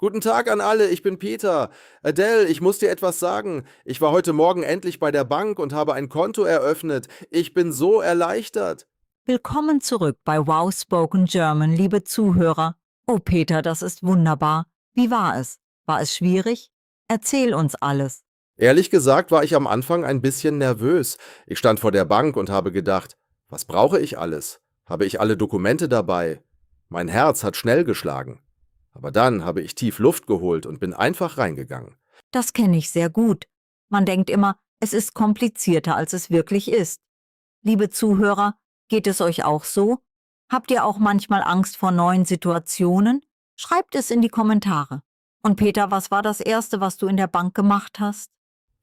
Guten Tag an alle, ich bin Peter. Adele, ich muss dir etwas sagen. Ich war heute Morgen endlich bei der Bank und habe ein Konto eröffnet. Ich bin so erleichtert. Willkommen zurück bei Wow Spoken German, liebe Zuhörer. Oh Peter, das ist wunderbar. Wie war es? War es schwierig? Erzähl uns alles. Ehrlich gesagt war ich am Anfang ein bisschen nervös. Ich stand vor der Bank und habe gedacht, was brauche ich alles? Habe ich alle Dokumente dabei? Mein Herz hat schnell geschlagen. Aber dann habe ich tief Luft geholt und bin einfach reingegangen. Das kenne ich sehr gut. Man denkt immer, es ist komplizierter, als es wirklich ist. Liebe Zuhörer, geht es euch auch so? Habt ihr auch manchmal Angst vor neuen Situationen? Schreibt es in die Kommentare. Und Peter, was war das Erste, was du in der Bank gemacht hast?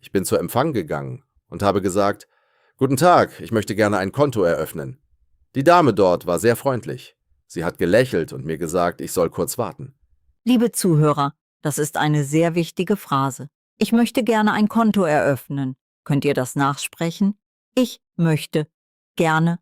Ich bin zu Empfang gegangen und habe gesagt, Guten Tag, ich möchte gerne ein Konto eröffnen. Die Dame dort war sehr freundlich. Sie hat gelächelt und mir gesagt, ich soll kurz warten. Liebe Zuhörer, das ist eine sehr wichtige Phrase. Ich möchte gerne ein Konto eröffnen. Könnt ihr das nachsprechen? Ich möchte gerne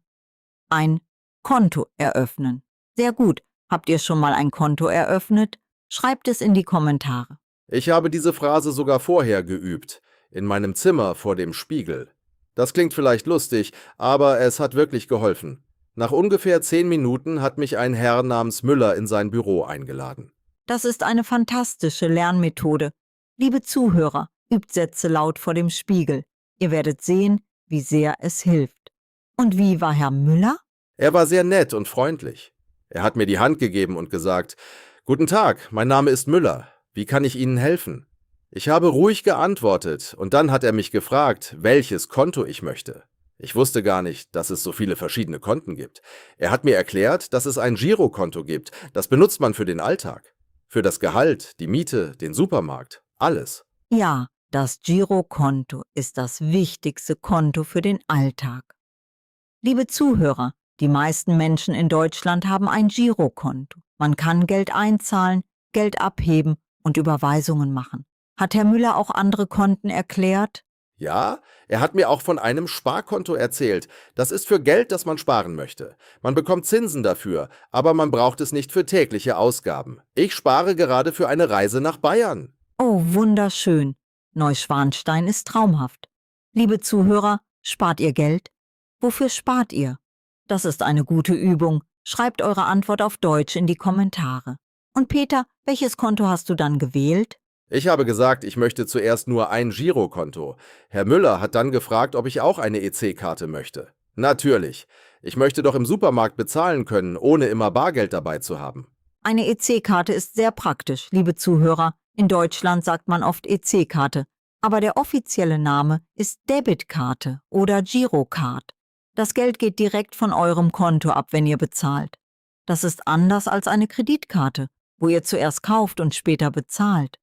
ein Konto eröffnen. Sehr gut. Habt ihr schon mal ein Konto eröffnet? Schreibt es in die Kommentare. Ich habe diese Phrase sogar vorher geübt, in meinem Zimmer vor dem Spiegel. Das klingt vielleicht lustig, aber es hat wirklich geholfen. Nach ungefähr 10 Minuten hat mich ein Herr namens Müller in sein Büro eingeladen. Das ist eine fantastische Lernmethode. Liebe Zuhörer, übt Sätze laut vor dem Spiegel. Ihr werdet sehen, wie sehr es hilft. Und wie war Herr Müller? Er war sehr nett und freundlich. Er hat mir die Hand gegeben und gesagt, Guten Tag, mein Name ist Müller. Wie kann ich Ihnen helfen? Ich habe ruhig geantwortet und dann hat er mich gefragt, welches Konto ich möchte. Ich wusste gar nicht, dass es so viele verschiedene Konten gibt. Er hat mir erklärt, dass es ein Girokonto gibt. Das benutzt man für den Alltag. Für das Gehalt, die Miete, den Supermarkt, alles. Ja, das Girokonto ist das wichtigste Konto für den Alltag. Liebe Zuhörer, die meisten Menschen in Deutschland haben ein Girokonto. Man kann Geld einzahlen, Geld abheben und Überweisungen machen. Hat Herr Müller auch andere Konten erklärt? Ja, er hat mir auch von einem Sparkonto erzählt. Das ist für Geld, das man sparen möchte. Man bekommt Zinsen dafür, aber man braucht es nicht für tägliche Ausgaben. Ich spare gerade für eine Reise nach Bayern. Oh, wunderschön. Neuschwanstein ist traumhaft. Liebe Zuhörer, spart ihr Geld? Wofür spart ihr? Das ist eine gute Übung. Schreibt eure Antwort auf Deutsch in die Kommentare. Und Peter, welches Konto hast du dann gewählt? Ich habe gesagt, ich möchte zuerst nur ein Girokonto. Herr Müller hat dann gefragt, ob ich auch eine EC-Karte möchte. Natürlich. Ich möchte doch im Supermarkt bezahlen können, ohne immer Bargeld dabei zu haben. Eine EC-Karte ist sehr praktisch, liebe Zuhörer. In Deutschland sagt man oft EC-Karte, aber der offizielle Name ist Debitkarte oder Girocard. Das Geld geht direkt von eurem Konto ab, wenn ihr bezahlt. Das ist anders als eine Kreditkarte, wo ihr zuerst kauft und später bezahlt.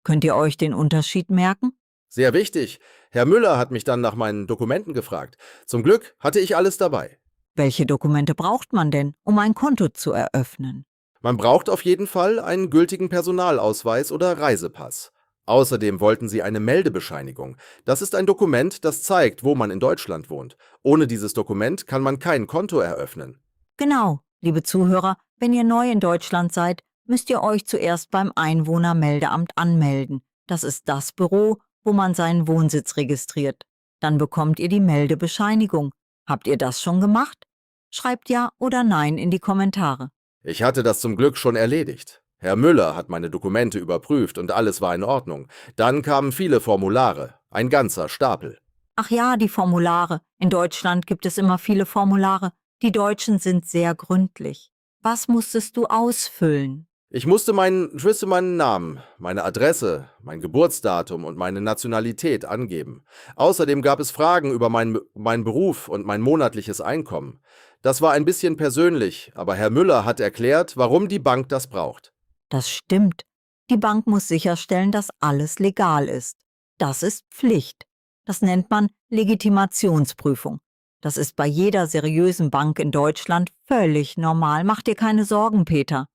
Könnt ihr euch den Unterschied merken? Sehr wichtig. Herr Müller hat mich dann nach meinen Dokumenten gefragt. Zum Glück hatte ich alles dabei. Welche Dokumente braucht man denn, um ein Konto zu eröffnen? Man braucht auf jeden Fall einen gültigen Personalausweis oder Reisepass. Außerdem wollten sie eine Meldebescheinigung. Das ist ein Dokument, das zeigt, wo man in Deutschland wohnt. Ohne dieses Dokument kann man kein Konto eröffnen. Genau, liebe Zuhörer, wenn ihr neu in Deutschland seid, müsst ihr euch zuerst beim Einwohnermeldeamt anmelden. Das ist das Büro, wo man seinen Wohnsitz registriert. Dann bekommt ihr die Meldebescheinigung. Habt ihr das schon gemacht? Schreibt ja oder nein in die Kommentare. Ich hatte das zum Glück schon erledigt. Herr Müller hat meine Dokumente überprüft und alles war in Ordnung. Dann kamen viele Formulare, ein ganzer Stapel. Ach ja, die Formulare. In Deutschland gibt es immer viele Formulare. Die Deutschen sind sehr gründlich. Was musstest du ausfüllen? Ich musste meinen Namen, meine Adresse, mein Geburtsdatum und meine Nationalität angeben. Außerdem gab es Fragen über meinen Beruf und mein monatliches Einkommen. Das war ein bisschen persönlich, aber Herr Müller hat erklärt, warum die Bank das braucht. Das stimmt. Die Bank muss sicherstellen, dass alles legal ist. Das ist Pflicht. Das nennt man Legitimationsprüfung. Das ist bei jeder seriösen Bank in Deutschland völlig normal. Mach dir keine Sorgen, Peter.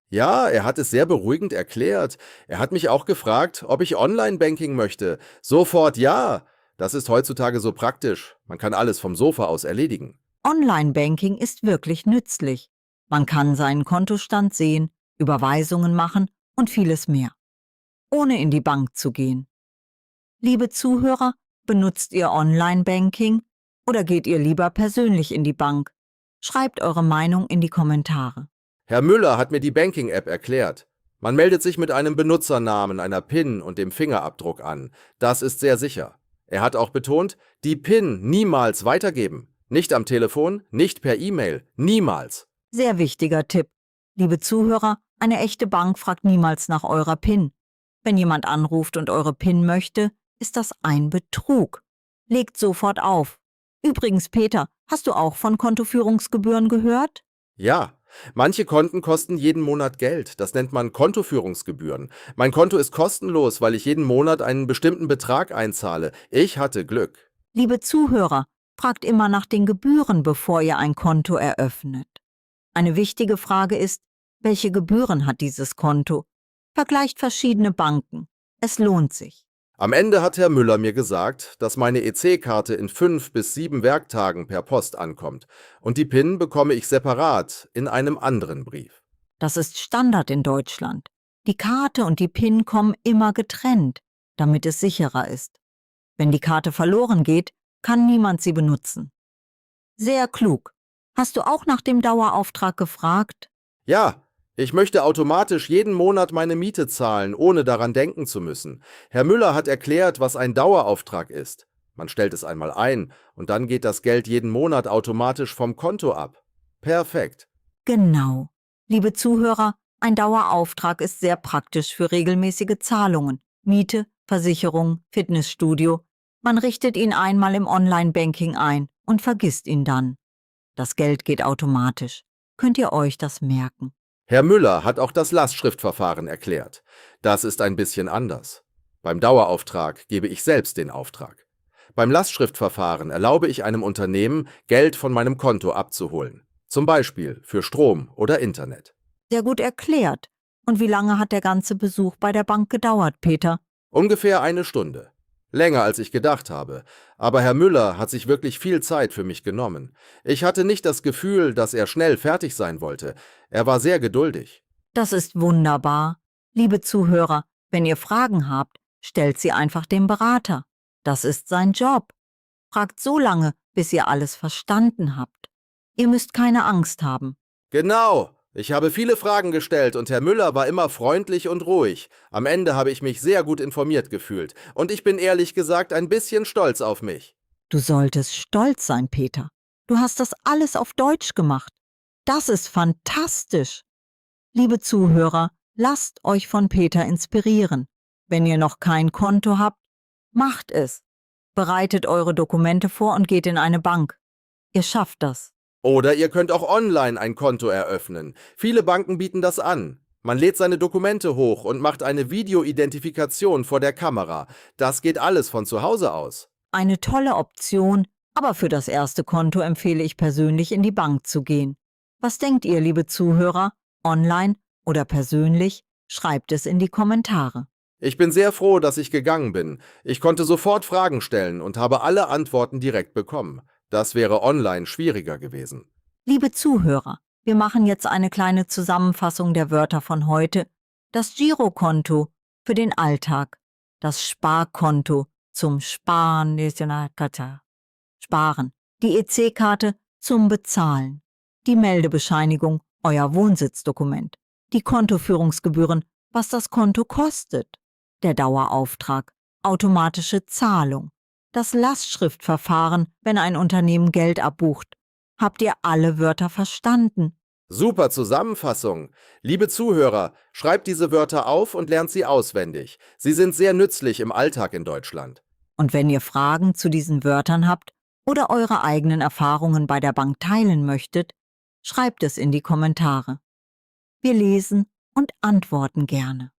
Ja, er hat es sehr beruhigend erklärt. Er hat mich auch gefragt, ob ich Online-Banking möchte. Sofort ja. Das ist heutzutage so praktisch. Man kann alles vom Sofa aus erledigen. Online-Banking ist wirklich nützlich. Man kann seinen Kontostand sehen, Überweisungen machen und vieles mehr, ohne in die Bank zu gehen. Liebe Zuhörer, benutzt ihr Online-Banking oder geht ihr lieber persönlich in die Bank? Schreibt eure Meinung in die Kommentare. Herr Müller hat mir die Banking-App erklärt. Man meldet sich mit einem Benutzernamen, einer PIN und dem Fingerabdruck an. Das ist sehr sicher. Er hat auch betont, die PIN niemals weitergeben. Nicht am Telefon, nicht per E-Mail, niemals. Sehr wichtiger Tipp. Liebe Zuhörer, eine echte Bank fragt niemals nach eurer PIN. Wenn jemand anruft und eure PIN möchte, ist das ein Betrug. Legt sofort auf. Übrigens, Peter, hast du auch von Kontoführungsgebühren gehört? Ja, manche Konten kosten jeden Monat Geld. Das nennt man Kontoführungsgebühren. Mein Konto ist kostenlos, weil ich jeden Monat einen bestimmten Betrag einzahle. Ich hatte Glück. Liebe Zuhörer, fragt immer nach den Gebühren, bevor ihr ein Konto eröffnet. Eine wichtige Frage ist, welche Gebühren hat dieses Konto? Vergleicht verschiedene Banken. Es lohnt sich. Am Ende hat Herr Müller mir gesagt, dass meine EC-Karte in 5 bis 7 Werktagen per Post ankommt und die PIN bekomme ich separat in einem anderen Brief. Das ist Standard in Deutschland. Die Karte und die PIN kommen immer getrennt, damit es sicherer ist. Wenn die Karte verloren geht, kann niemand sie benutzen. Sehr klug. Hast du auch nach dem Dauerauftrag gefragt? Ja, ich möchte automatisch jeden Monat meine Miete zahlen, ohne daran denken zu müssen. Herr Müller hat erklärt, was ein Dauerauftrag ist. Man stellt es einmal ein und dann geht das Geld jeden Monat automatisch vom Konto ab. Perfekt. Genau. Liebe Zuhörer, ein Dauerauftrag ist sehr praktisch für regelmäßige Zahlungen. Miete, Versicherung, Fitnessstudio. Man richtet ihn einmal im Online-Banking ein und vergisst ihn dann. Das Geld geht automatisch. Könnt ihr euch das merken? Herr Müller hat auch das Lastschriftverfahren erklärt. Das ist ein bisschen anders. Beim Dauerauftrag gebe ich selbst den Auftrag. Beim Lastschriftverfahren erlaube ich einem Unternehmen, Geld von meinem Konto abzuholen. Zum Beispiel für Strom oder Internet. Sehr gut erklärt. Und wie lange hat der ganze Besuch bei der Bank gedauert, Peter? Ungefähr 1 Stunde. Länger als ich gedacht habe. Aber Herr Müller hat sich wirklich viel Zeit für mich genommen. Ich hatte nicht das Gefühl, dass er schnell fertig sein wollte. Er war sehr geduldig. Das ist wunderbar. Liebe Zuhörer, wenn ihr Fragen habt, stellt sie einfach dem Berater. Das ist sein Job. Fragt so lange, bis ihr alles verstanden habt. Ihr müsst keine Angst haben. Genau. Ich habe viele Fragen gestellt und Herr Müller war immer freundlich und ruhig. Am Ende habe ich mich sehr gut informiert gefühlt. Und ich bin ehrlich gesagt ein bisschen stolz auf mich. Du solltest stolz sein, Peter. Du hast das alles auf Deutsch gemacht. Das ist fantastisch. Liebe Zuhörer, lasst euch von Peter inspirieren. Wenn ihr noch kein Konto habt, macht es. Bereitet eure Dokumente vor und geht in eine Bank. Ihr schafft das. Oder ihr könnt auch online ein Konto eröffnen. Viele Banken bieten das an. Man lädt seine Dokumente hoch und macht eine Videoidentifikation vor der Kamera. Das geht alles von zu Hause aus. Eine tolle Option, aber für das erste Konto empfehle ich persönlich in die Bank zu gehen. Was denkt ihr, liebe Zuhörer? Online oder persönlich? Schreibt es in die Kommentare. Ich bin sehr froh, dass ich gegangen bin. Ich konnte sofort Fragen stellen und habe alle Antworten direkt bekommen. Das wäre online schwieriger gewesen. Liebe Zuhörer, wir machen jetzt eine kleine Zusammenfassung der Wörter von heute. Das Girokonto für den Alltag, das Sparkonto zum Sparen, Sparen, die EC-Karte zum Bezahlen, die Meldebescheinigung, euer Wohnsitzdokument, die Kontoführungsgebühren, was das Konto kostet, der Dauerauftrag, automatische Zahlung, das Lastschriftverfahren, wenn ein Unternehmen Geld abbucht. Habt ihr alle Wörter verstanden? Super Zusammenfassung. Liebe Zuhörer, schreibt diese Wörter auf und lernt sie auswendig. Sie sind sehr nützlich im Alltag in Deutschland. Und wenn ihr Fragen zu diesen Wörtern habt oder eure eigenen Erfahrungen bei der Bank teilen möchtet, schreibt es in die Kommentare. Wir lesen und antworten gerne.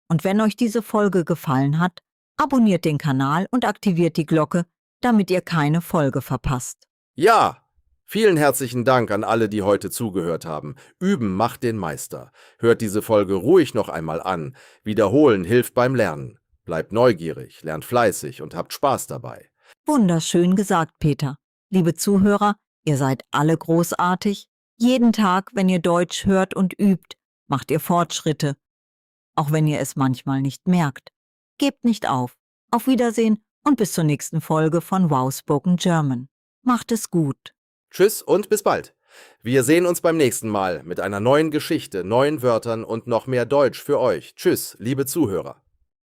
Und wenn euch diese Folge gefallen hat, abonniert den Kanal und aktiviert die Glocke, damit ihr keine Folge verpasst. Ja! Vielen herzlichen Dank an alle, die heute zugehört haben. Üben macht den Meister. Hört diese Folge ruhig noch einmal an. Wiederholen hilft beim Lernen. Bleibt neugierig, lernt fleißig und habt Spaß dabei. Wunderschön gesagt, Peter. Liebe Zuhörer, ihr seid alle großartig. Jeden Tag, wenn ihr Deutsch hört und übt, macht ihr Fortschritte. auch wenn ihr es manchmal nicht merkt. Gebt nicht auf. Auf Wiedersehen und bis zur nächsten Folge von Wow Spoken German. Macht es gut. Tschüss und bis bald. Wir sehen uns beim nächsten Mal mit einer neuen Geschichte, neuen Wörtern und noch mehr Deutsch für euch. Tschüss, liebe Zuhörer.